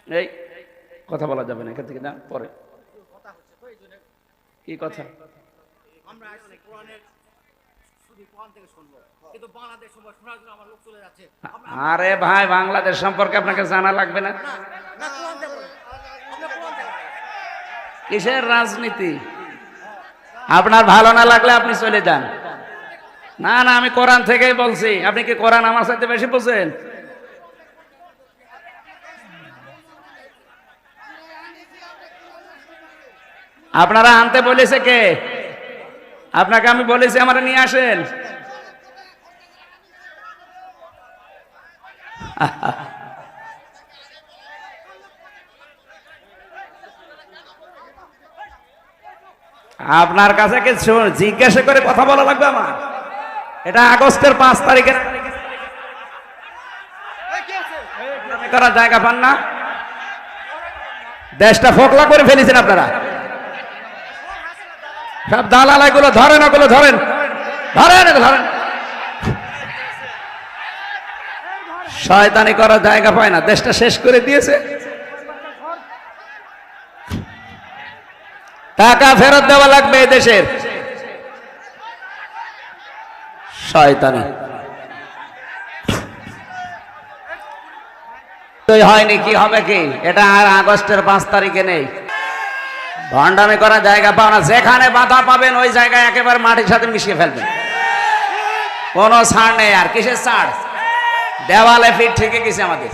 এই কথা বলা যাবে না এখান থেকে, না পরে কি কথা? আরে ভাই, বাংলাদেশ সম্পর্কে আপনাকে জানা লাগবে না? কিসের রাজনীতি? আপনার ভালো না লাগলে আপনি চলে যান। না না, আমি কোরআন থেকেই বলছি। আপনি কি কোরআন আমার সাথে বেশি বোঝেন? আপনারা আনতে বলেছে কে? আপনাকে আমি বলেছি আমার নিয়ে আসেন। আপনার কাছে কিছু জিজ্ঞাসা করে কথা বলা লাগবে আমার? এটা আগস্টের 5 তারিখে করার জায়গা পান না? দেশটা ফোকলা করে ফেলেছেন আপনারা। সব দালাল গুলো ধরেন, ওগুলো ধরেন, ধরেন ধরেন। শয়তানি করার জায়গা পায় না, দেশটা শেষ করে দিয়েছে। টাকা ফেরত দেওয়া লাগবে এই দেশের। শয়তানি তো হয়নি, কি হবে কি? এটা আর আগস্টের 5 তারিখে নেই। ভণ্ডামি করার জায়গা পাও না। যেখানে বাধা পাবেন ওই জায়গায় একেবারে মাটির সাথে মিশিয়ে ফেলবেন। কোনো ছাড় নেই। আর কিসের ছাড়? দেওয়ালে ফিট ঠেকে গেছে আমাদের।